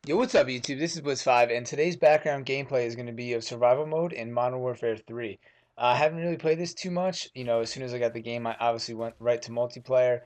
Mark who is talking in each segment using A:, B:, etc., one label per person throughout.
A: Yo, what's up, YouTube? This is Blitz5, and today's background gameplay is going to be of survival mode in Modern Warfare 3. I haven't really played this too much. As soon as I got the game, I obviously went right to multiplayer.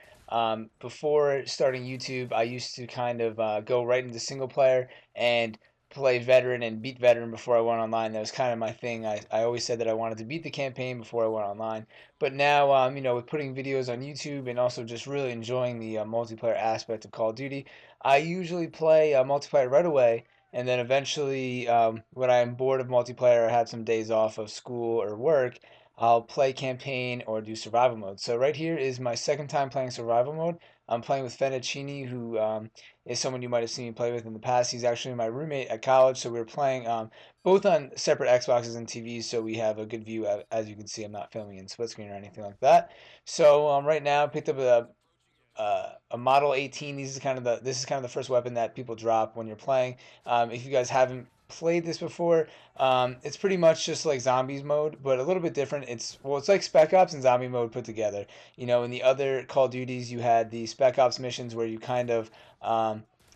A: Before starting YouTube, I used to kind of go right into single player and play veteran and beat veteran before I went online. That was kind of my thing. I always said that I wanted to beat the campaign before I went online. But now, with putting videos on YouTube and also just really enjoying the multiplayer aspect of Call of Duty, I usually play multiplayer right away, and then eventually, when I'm bored of multiplayer or have some days off of school or work, I'll play campaign or do survival mode. So right here is my second time playing survival mode. I'm playing with Fettuccini, who is someone you might have seen me play with in the past. He's actually my roommate at college, so we were playing both on separate Xboxes and TVs, so we have a good view. As you can see, I'm not filming in split screen or anything like that. So right now, picked up a Model 18. This is kind of the first weapon that people drop when you're playing. If you guys haven't played this before, it's pretty much just like zombies mode, but a little bit different. It's like Spec Ops and zombie mode put together. In the other Call of Duties, you had the Spec Ops missions where you kind of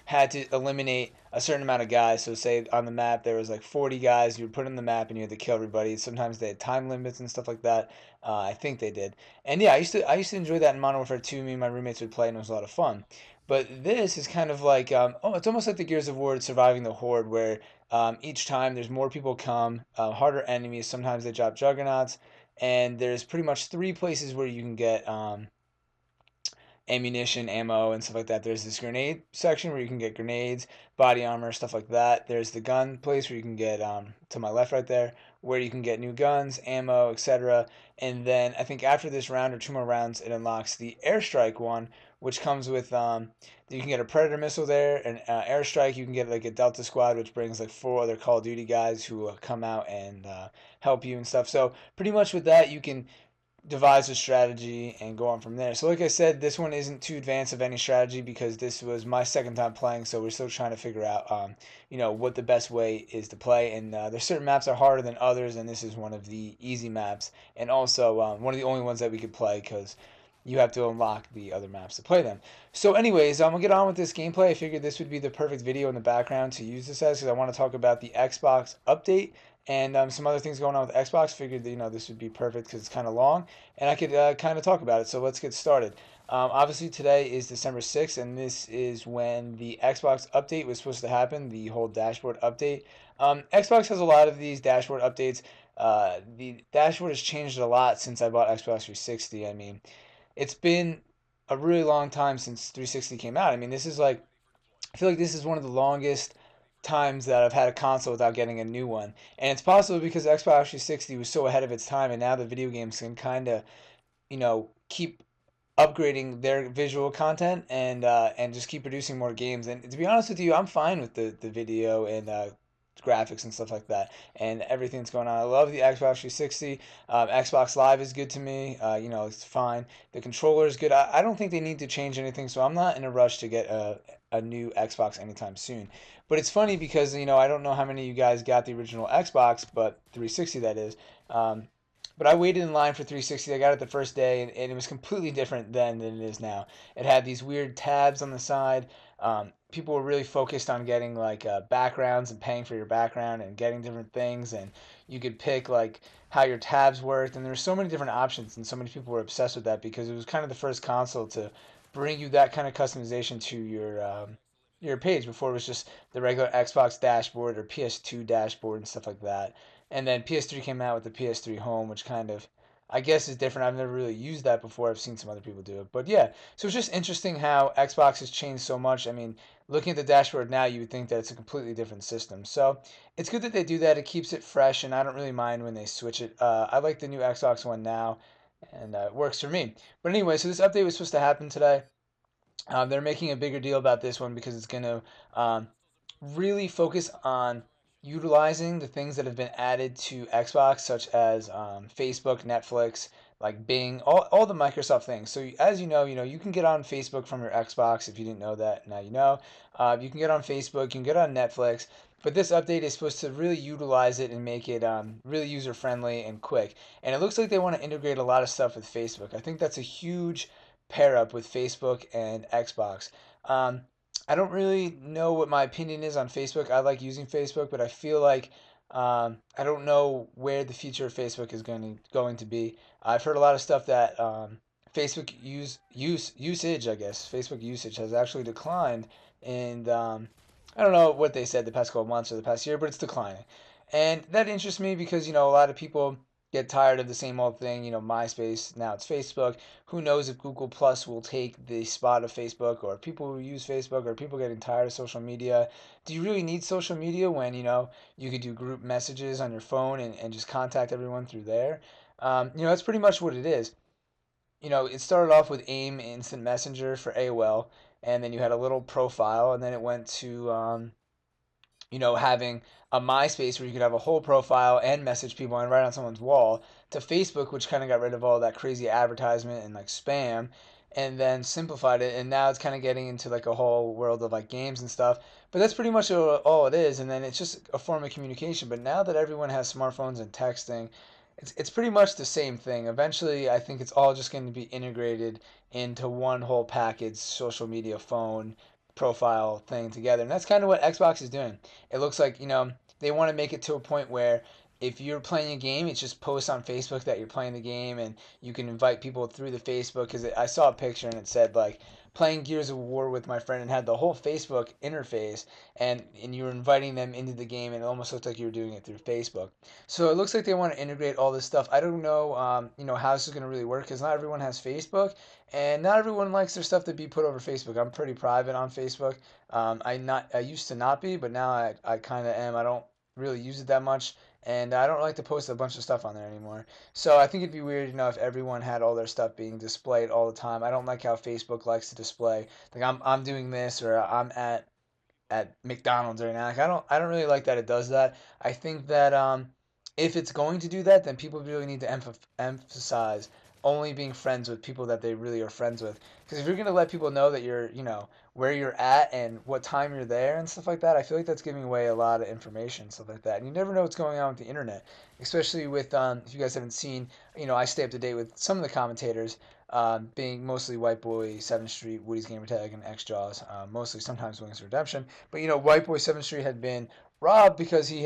A: had to eliminate a certain amount of guys. So say on the map there was like 40 guys, you would put in the map and you had to kill everybody. Sometimes they had time limits and stuff like that. I think they did. And yeah, I used to enjoy that in Modern Warfare 2. Me and my roommates would play, and it was a lot of fun. But this is kind of like, it's almost like the Gears of War surviving the horde, where each time there's more people come, harder enemies. Sometimes they drop juggernauts, and there's pretty much three places where you can get ammunition, ammo, and stuff like that. There's this grenade section where you can get grenades, body armor, stuff like that. There's the gun place where you can get, to my left right there, where you can get new guns, ammo, etc. And then I think after this round or two more rounds, it unlocks the airstrike one, which comes with, you can get a Predator missile there, an airstrike. You can get like a Delta squad, which brings like four other Call of Duty guys who come out and help you and stuff. So pretty much with that, you can devise a strategy and go on from there. So like I said, this one isn't too advanced of any strategy because this was my second time playing, so we're still trying to figure out, what the best way is to play. And there's certain maps that are harder than others, and this is one of the easy maps, and also one of the only ones that we could play because you have to unlock the other maps to play them. So anyways, I'm going to get on with this gameplay. I figured this would be the perfect video in the background to use this as because I want to talk about the Xbox update and some other things going on with Xbox. Figured that this would be perfect because it's kind of long, and I could kind of talk about it. So let's get started. Obviously, today is December 6th, and this is when the Xbox update was supposed to happen, the whole dashboard update. Xbox has a lot of these dashboard updates. The dashboard has changed a lot since I bought Xbox 360. I mean, it's been a really long time since 360 came out. I mean, this is like, I feel like this is one of the longest times that I've had a console without getting a new one. And it's possible because Xbox 360 was so ahead of its time, and now the video games can kind of, keep upgrading their visual content and just keep producing more games. And to be honest with you, I'm fine with the video and graphics and stuff like that and everything that's going on. I love the Xbox 360. Xbox Live is good to me. It's fine. The controller is good. I don't think they need to change anything, so I'm not in a rush to get a new Xbox anytime soon. But it's funny because I don't know how many of you guys got the original Xbox, but 360 that is. But I waited in line for 360. I got it the first day, and it was completely different then than it is now. It had these weird tabs on the side. People were really focused on getting like backgrounds and paying for your background and getting different things, and you could pick like how your tabs worked, and there were so many different options, and so many people were obsessed with that because it was kind of the first console to bring you that kind of customization to your page. Before it was just the regular Xbox dashboard or PS2 dashboard and stuff like that. And then PS3 came out with the PS3 Home, which kind of, I guess, is different. I've never really used that before. I've seen some other people do it. But yeah, so it's just interesting how Xbox has changed so much. I mean, looking at the dashboard now, you would think that it's a completely different system. So it's good that they do that. It keeps it fresh, and I don't really mind when they switch it. I like the new Xbox One now, and it works for me. But anyway, so this update was supposed to happen today. They're making a bigger deal about this one because it's going to really focus on utilizing the things that have been added to Xbox, such as Facebook, Netflix, like Bing, all the Microsoft things. So as you can get on Facebook from your Xbox. If you didn't know that, now you know. You can get on Facebook, you can get on Netflix. But this update is supposed to really utilize it and make it really user friendly and quick. And it looks like they want to integrate a lot of stuff with Facebook. I think that's a huge pair up with Facebook and Xbox. Um, I don't really know what my opinion is on Facebook. I like using Facebook, but I feel like I don't know where the future of Facebook is going to be. I've heard a lot of stuff that Facebook usage, I guess, Facebook usage has actually declined, and I don't know what they said the past couple of months or the past year, but it's declining, and that interests me because a lot of people get tired of the same old thing. MySpace, now it's Facebook. Who knows if Google Plus will take the spot of Facebook, or people who use Facebook, or people getting tired of social media. Do you really need social media when you could do group messages on your phone and just contact everyone through there? That's pretty much what it is. It started off with AIM Instant Messenger for AOL, and then you had a little profile, and then it went to having a MySpace where you could have a whole profile and message people and write on someone's wall, to Facebook, which kind of got rid of all that crazy advertisement and like spam, and then simplified it. And now it's kind of getting into like a whole world of like games and stuff. But that's pretty much all it is. And then it's just a form of communication. But now that everyone has smartphones and texting, it's pretty much the same thing. Eventually, I think it's all just going to be integrated into one whole package, social media, phone, profile thing together. And that's kind of what Xbox is doing. It looks like, they want to make it to a point where if you're playing a game, it's just post on Facebook that you're playing the game, and you can invite people through the Facebook. Because I saw a picture and it said like playing Gears of War with my friend, and had the whole Facebook interface, and you were inviting them into the game, and it almost looked like you were doing it through Facebook. So it looks like they want to integrate all this stuff. I don't know, how this is going to really work, because not everyone has Facebook, and not everyone likes their stuff to be put over Facebook. I'm pretty private on Facebook. I used to not be, but now I kind of am. I don't really use it that much, and I don't like to post a bunch of stuff on there anymore. So I think it'd be weird, if everyone had all their stuff being displayed all the time. I don't like how Facebook likes to display like I'm doing this, or I'm at McDonald's right now. Like I don't really like that it does that. I think that if it's going to do that, then people really need to emphasize only being friends with people that they really are friends with. Because if you're gonna let people know that you're, where you're at and what time you're there and stuff like that, I feel like that's giving away a lot of information, stuff like that. And you never know what's going on with the internet, especially with if you guys haven't seen, I stay up to date with some of the commentators, being mostly White Boy, 7th Street, Woody's Gamertag, and X Jaws, mostly sometimes Wings of Redemption. But White Boy 7th Street had been robbed because he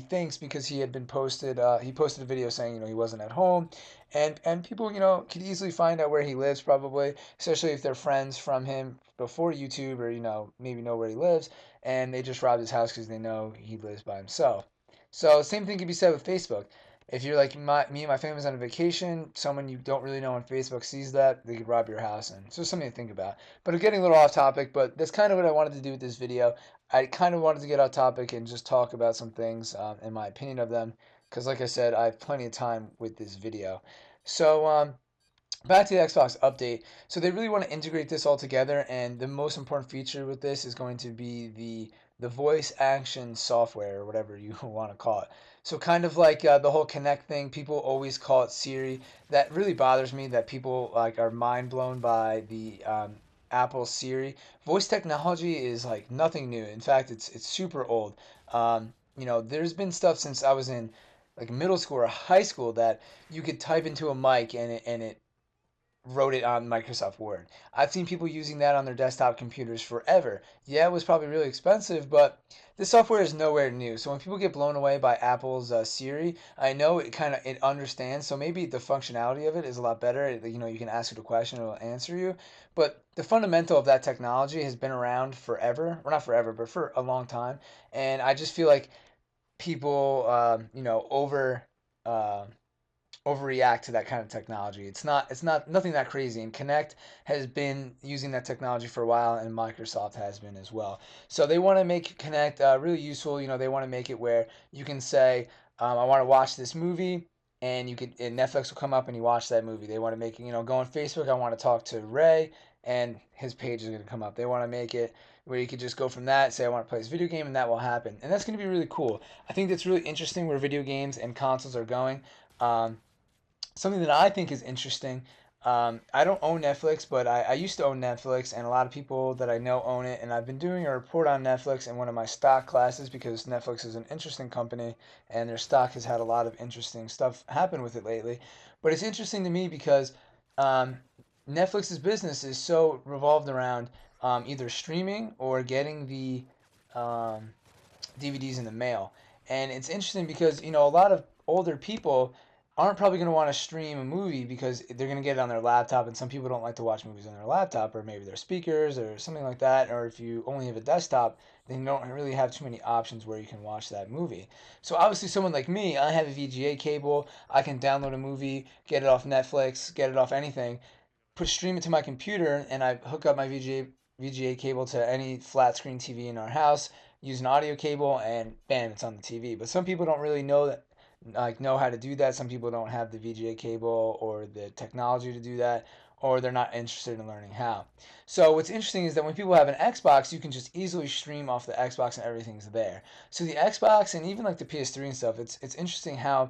A: thinks because he had been he posted a video saying, he wasn't at home, and people, could easily find out where he lives probably, especially if they're friends from him before YouTube, or, maybe know where he lives, and they just robbed his house because they know he lives by himself. So same thing can be said with Facebook. If you're like me and my family's on a vacation, someone you don't really know on Facebook sees that, they could rob your house, and it's just something to think about. But I'm getting a little off topic, but that's kind of what I wanted to do with this video. I kind of wanted to get off topic and just talk about some things, and my opinion of them, because like I said, I have plenty of time with this video. So back to the Xbox update. So they really want to integrate this all together, and the most important feature with this is going to be the voice action software, or whatever you want to call it. So kind of like the whole Connect thing, people always call it Siri. That really bothers me that people like are mind blown by the Apple Siri. Voice technology is like nothing new. In fact, it's super old. There's been stuff since I was in like middle school or high school that you could type into a mic, and it wrote it on Microsoft Word. I've seen people using that on their desktop computers forever. Yeah, it was probably really expensive, but this software is nowhere new. So when people get blown away by Apple's Siri, I know it understands. So maybe the functionality of it is a lot better. You can ask it a question, it'll answer you. But the fundamental of that technology has been around forever. Well, not forever, but for a long time. And I just feel like people, Uh, overreact to that kind of technology. It's not nothing that crazy. And Connect has been using that technology for a while, and Microsoft has been as well. So they want to make Connect really useful. They want to make it where you can say, I want to watch this movie, and Netflix will come up and you watch that movie. They want to make it, go on Facebook. I want to talk to Ray, and his page is going to come up. They want to make it where you could just go from that, say I want to play this video game, and that will happen. And that's going to be really cool. I think that's really interesting where video games and consoles are going. Um, Something that I think is interesting. I don't own Netflix, but I used to own Netflix, and a lot of people that I know own it. And I've been doing a report on Netflix in one of my stock classes, because Netflix is an interesting company, and their stock has had a lot of interesting stuff happen with it lately. But it's interesting to me because um, Netflix's business is so revolved around either streaming or getting the um, DVDs in the mail. And it's interesting because, a lot of older people aren't probably going to want to stream a movie because they're going to get it on their laptop, and some people don't like to watch movies on their laptop, or maybe their speakers or something like that. Or if you only have a desktop, then you don't really have too many options where you can watch that movie. So obviously, someone like me, I have a VGA cable. I can download a movie, get it off Netflix, get it off anything, stream it to my computer, and I hook up my VGA cable to any flat screen TV in our house, use an audio cable, and bam, it's on the TV. But some people don't really know how to do that. Some people don't have the VGA cable or the technology to do that, or they're not interested in learning how. So what's interesting is that when people have an Xbox, you can just easily stream off the Xbox and everything's there. So the Xbox and even like the PS3 and stuff, it's interesting how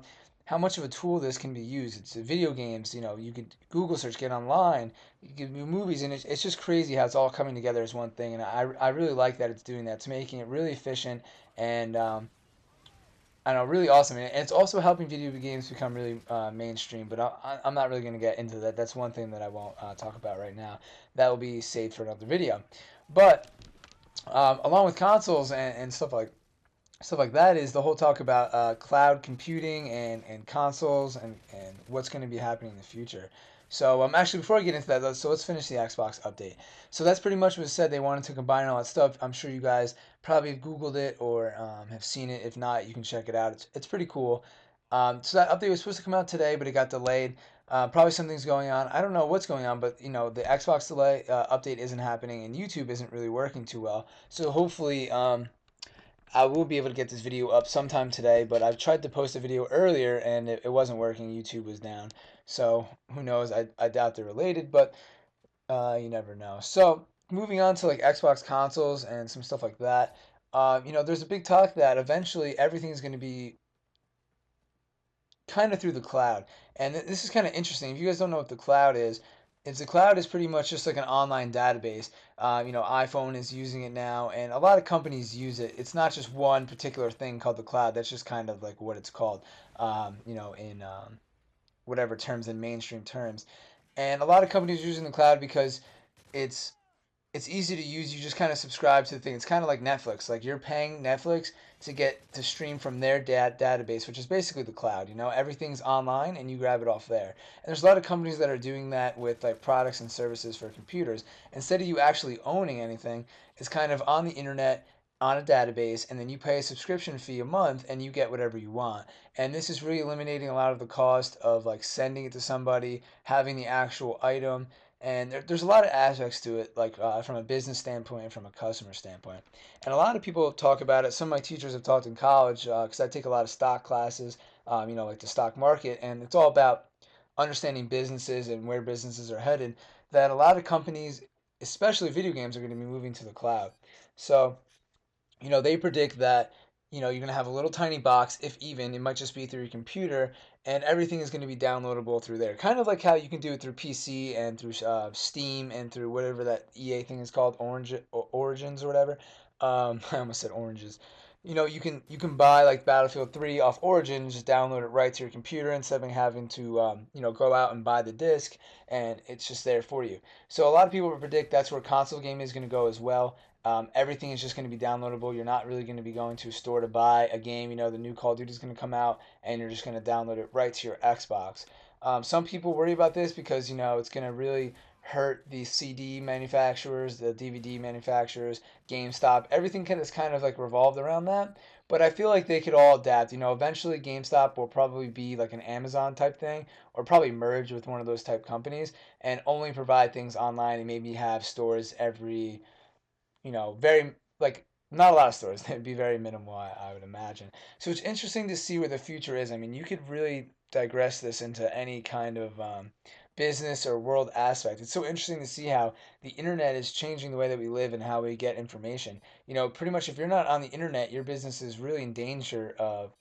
A: much of a tool this can be used. It's video games, you could Google search, get online, you can do movies, and it's just crazy how it's all coming together as one thing. And I really like that it's doing that. It's making it really efficient and I know, really awesome. And it's also helping video games become really mainstream. But I'm not really going to get into that. That's one thing that I won't talk about right now. That will be saved for another video. But along with consoles and stuff like that is the whole talk about cloud computing and consoles and what's going to be happening in the future. So actually, before I get into that, let's finish the Xbox update. So that's pretty much what it said. They wanted to combine all that stuff. I'm sure you guys probably have Googled it or have seen it. If not, you can check it out. It's pretty cool. So that update was supposed to come out today, but it got delayed. Probably something's going on. I don't know what's going on, but the Xbox delay update isn't happening, and YouTube isn't really working too well. So hopefully, I will be able to get this video up sometime today, but I've tried to post a video earlier and it wasn't working. YouTube was down. So who knows? I doubt they're related, but you never know. So moving on to like Xbox consoles and some stuff like that. There's a big talk that eventually everything's going to be kind of through the cloud. And this is kind of interesting. If you guys don't know what the cloud is the cloud is pretty much just like an online database. iPhone is using it now, and a lot of companies use it. It's not just one particular thing called the cloud. That's just kind of like what it's called, in whatever terms, in mainstream terms. And a lot of companies are using the cloud because it's it's easy to use. You just kind of subscribe to the thing. It's kind of like Netflix. Like you're paying Netflix to get to stream from their database, which is basically the cloud. Everything's online and you grab it off there. And there's a lot of companies that are doing that with like products and services for computers. Instead of you actually owning anything, it's kind of on the internet on a database, and then you pay a subscription fee a month and you get whatever you want. And this is really eliminating a lot of the cost of like sending it to somebody, having the actual item, and there's a lot of aspects to it, like from a business standpoint and from a customer standpoint. And a lot of people talk about it. Some of my teachers have talked in college because I take a lot of stock classes, like the stock market, and it's all about understanding businesses and where businesses are headed. That a lot of companies, especially video games, are going to be moving to the cloud. So they predict that, you're going to have a little tiny box, if even, it might just be through your computer, and everything is going to be downloadable through there. Kind of like how you can do it through PC and through Steam and through whatever that EA thing is called, Origins or whatever. I almost said oranges. You can buy like Battlefield 3 off Origin, just download it right to your computer instead of having to go out and buy the disc, and it's just there for you. So a lot of people predict that's where console gaming is going to go as well. Everything is just going to be downloadable. You're not really going to be going to a store to buy a game. The new Call of Duty is going to come out, and you're just going to download it right to your Xbox. Some people worry about this because it's going to really hurt the CD manufacturers, the DVD manufacturers, GameStop. Everything is kind of like revolved around that. But I feel like they could all adapt. Eventually GameStop will probably be like an Amazon type thing, or probably merge with one of those type companies and only provide things online and maybe have stores every very like not a lot of stores. It'd be very minimal, I would imagine. So it's interesting to see where the future is. I mean, you could really digress this into any kind of business or world aspect. It's so interesting to see how the internet is changing the way that we live and how we get information. Pretty much if you're not on the internet, your business is really in danger of,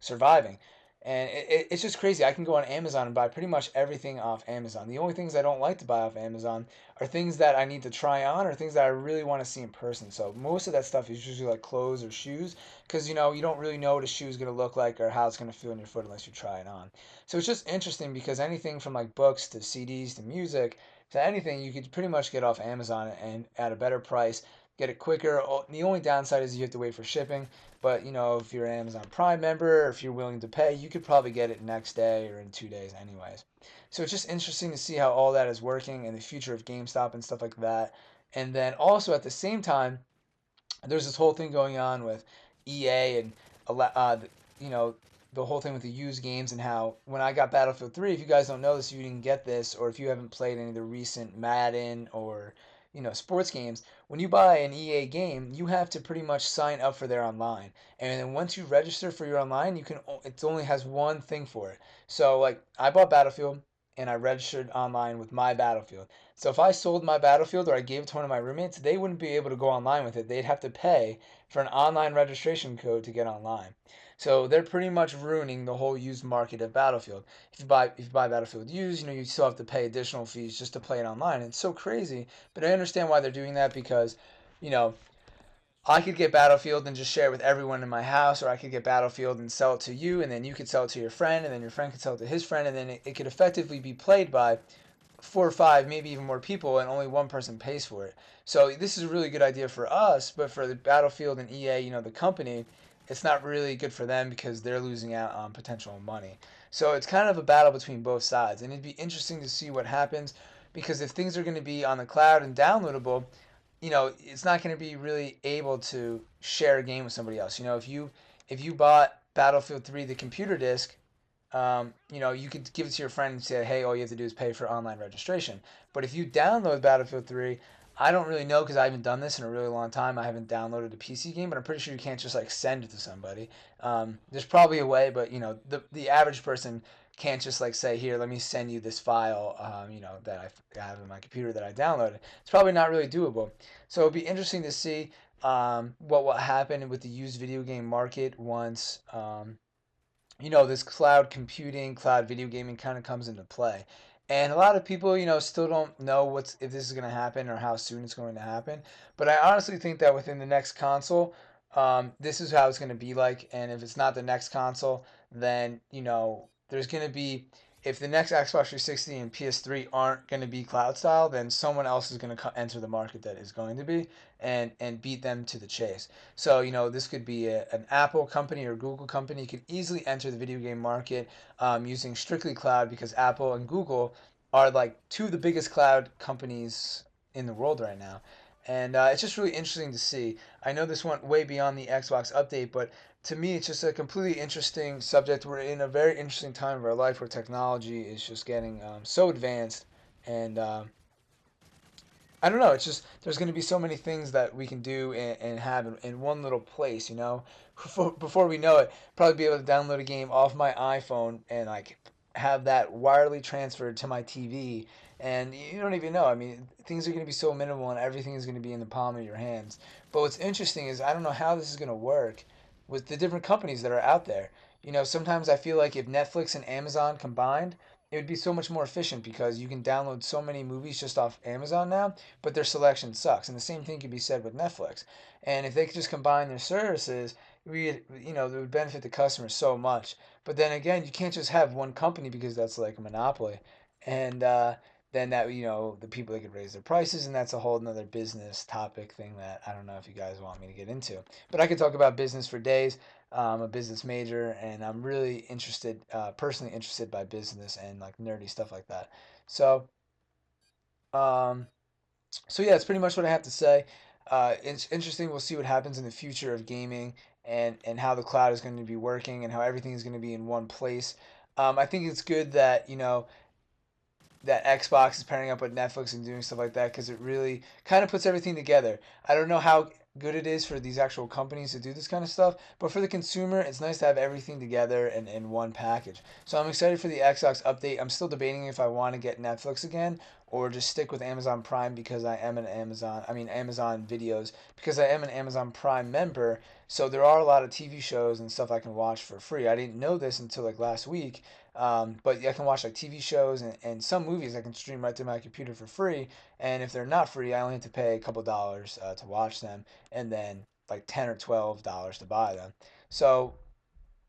A: surviving. And it's just crazy. I can go on Amazon and buy pretty much everything off Amazon. The only things I don't like to buy off Amazon are things that I need to try on or things that I really want to see in person. So most of that stuff is usually like clothes or shoes because you don't really know what a shoe is going to look like or how it's going to feel in your foot unless you try it on. So it's just interesting because anything from like books to CDs to music to anything, you could pretty much get off Amazon and at a better price, get it quicker. The only downside is you have to wait for shipping. But if you're an Amazon Prime member, or if you're willing to pay, you could probably get it next day or in 2 days, anyways. So it's just interesting to see how all that is working and the future of GameStop and stuff like that. And then also at the same time, there's this whole thing going on with EA and you know the whole thing with the used games and how when I got Battlefield 3, if you guys don't know this, you didn't get this, or if you haven't played any of the recent Madden or sports games, when you buy an EA game, you have to pretty much sign up for their online, and then once you register for your online, it only has one thing for it. So like I bought Battlefield and I registered online with my Battlefield. So if I sold my Battlefield or I gave it to one of my roommates, they wouldn't be able to go online with it. They'd have to pay for an online registration code to get online. So they're pretty much ruining the whole used market of Battlefield. If you buy Battlefield used, you still have to pay additional fees just to play it online. It's so crazy, but I understand why they're doing that because, you know, I could get Battlefield and just share it with everyone in my house, or I could get Battlefield and sell it to you, and then you could sell it to your friend, and then your friend could sell it to his friend, and then it could effectively be played by 4 or 5, maybe even more people, and only one person pays for it. So this is a really good idea for us, but for the Battlefield and EA, the company, it's not really good for them because they're losing out on potential money. So it's kind of a battle between both sides, and it'd be interesting to see what happens because if things are going to be on the cloud and downloadable, it's not going to be really able to share a game with somebody else. If you bought Battlefield 3 the computer disc, you could give it to your friend and say, hey, all you have to do is pay for online registration. But if you download Battlefield 3, I don't really know because I haven't done this in a really long time. I haven't downloaded a PC game, but I'm pretty sure you can't just like send it to somebody. There's probably a way, but the average person can't just like say, here, let me send you this file, that I have in my computer that I downloaded. It's probably not really doable. So it'll be interesting to see what will happen with the used video game market once this cloud computing, cloud video gaming kind of comes into play. And a lot of people, still don't know if this is going to happen or how soon it's going to happen. But I honestly think that within the next console, this is how it's going to be like. And if it's not the next console, then there's going to be if the next Xbox 360 and PS3 aren't going to be cloud style, then someone else is going to enter the market that is going to be and beat them to the chase. So, this could be an Apple company or Google company could easily enter the video game market using strictly cloud because Apple and Google are like two of the biggest cloud companies in the world right now. And it's just really interesting to see. I know this went way beyond the Xbox update, but to me, it's just a completely interesting subject. We're in a very interesting time of our life where technology is just getting so advanced, and I don't know. It's just there's going to be so many things that we can do and have in one little place. Before we know it, probably be able to download a game off my iPhone and like have that wirely transferred to my TV, and you don't even know. I mean, things are going to be so minimal, and everything is going to be in the palm of your hands. But what's interesting is I don't know how this is going to work with the different companies that are out there. Sometimes I feel like if Netflix and Amazon combined, it would be so much more efficient because you can download so many movies just off Amazon now, but their selection sucks. And the same thing could be said with Netflix. And if they could just combine their services, it would benefit the customers so much. But then again, you can't just have one company because that's like a monopoly. And then the people that could raise their prices, and that's a whole another business topic thing that I don't know if you guys want me to get into. But I could talk about business for days. I'm a business major, and I'm really interested, personally interested by business and like nerdy stuff like that. So, um, so yeah, it's pretty much what I have to say. It's interesting. We'll see what happens in the future of gaming and how the cloud is going to be working and how everything is going to be in one place. I think it's good that that Xbox is pairing up with Netflix and doing stuff like that because it really kind of puts everything together. I don't know how good it is for these actual companies to do this kind of stuff, but for the consumer, it's nice to have everything together in one package. So I'm excited for the Xbox update. I'm still debating if I want to get Netflix again or just stick with Amazon Prime because Amazon Videos because I am an Amazon Prime member. So there are a lot of TV shows and stuff I can watch for free. I didn't know this until like last week, but I can watch like TV shows and some movies I can stream right to my computer for free. And if they're not free, I only have to pay a couple dollars to watch them, and then like $10 or $12 to buy them. So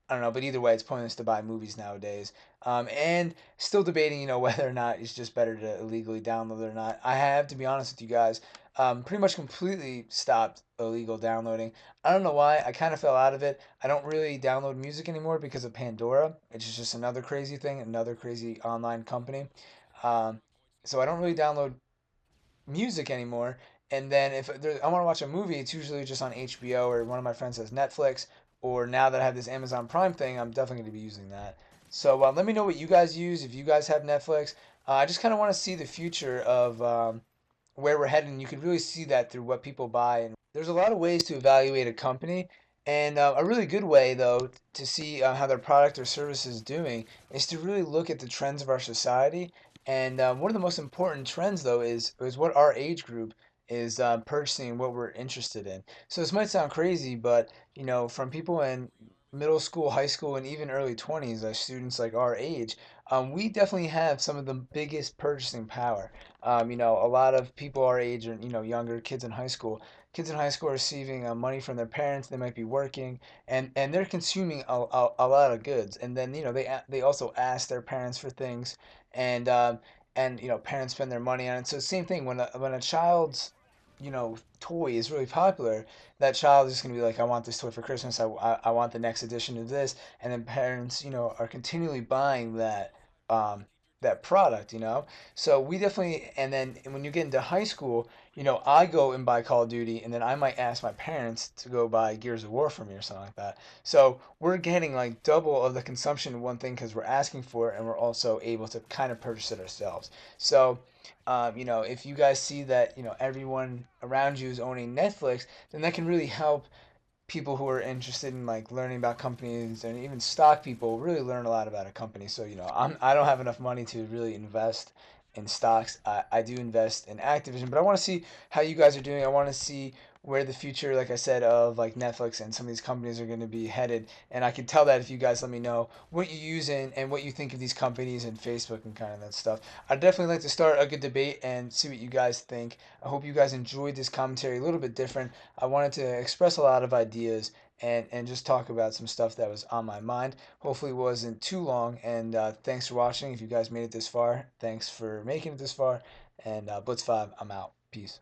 A: I don't know, but either way, it's pointless to buy movies nowadays. And still debating, whether or not it's just better to illegally download it or not. I have, to be honest with you guys, pretty much completely stopped illegal downloading. I don't know why. I kind of fell out of it. I don't really download music anymore because of Pandora, which is just another crazy thing, another crazy online company. Um, so I don't really download music anymore. And then if I want to watch a movie, it's usually just on HBO or one of my friends has Netflix. Or now that I have this Amazon Prime thing, I'm definitely going to be using that. So let me know what you guys use if you guys have Netflix. I just kind of want to see the future of where we're heading. You can really see that through what people buy. And there's a lot of ways to evaluate a company. And a really good way, though, to see how their product or service is doing is to really look at the trends of our society. And one of the most important trends, though, is what our age group is purchasing, what we're interested in. So this might sound crazy, but from people in middle school, high school, and even early 20s, students like our age, we definitely have some of the biggest purchasing power. A lot of people our age or younger kids in high school. Kids in high school are receiving money from their parents. They might be working, and they're consuming a lot of goods. And then they also ask their parents for things, and parents spend their money on it. So same thing when a child's toy is really popular, that child is going to be like, I want this toy for Christmas. I want the next edition of this, and then parents are continually buying um, that product. So we definitely, and then when you get into high school, I go and buy Call of Duty, and then I might ask my parents to go buy Gears of War for me or something like that. So we're getting like double of the consumption of one thing because we're asking for it, and we're also able to kind of purchase it ourselves. So, if you guys see that, everyone around you is owning Netflix, then that can really help people who are interested in like learning about companies, and even stock people really learn a lot about a company. So I don't have enough money to really invest in stocks. I do invest in Activision, but I want to see how you guys are doing. I want to see where the future, like I said, of like Netflix and some of these companies are going to be headed. And I can tell that if you guys let me know what you use and what you think of these companies and Facebook and kind of that stuff. I'd definitely like to start a good debate and see what you guys think. I hope you guys enjoyed this commentary, a little bit different. I wanted to express a lot of ideas and just talk about some stuff that was on my mind. Hopefully, it wasn't too long. And thanks for watching. If you guys made it this far, thanks for making it this far. And Blitz 5, I'm out. Peace.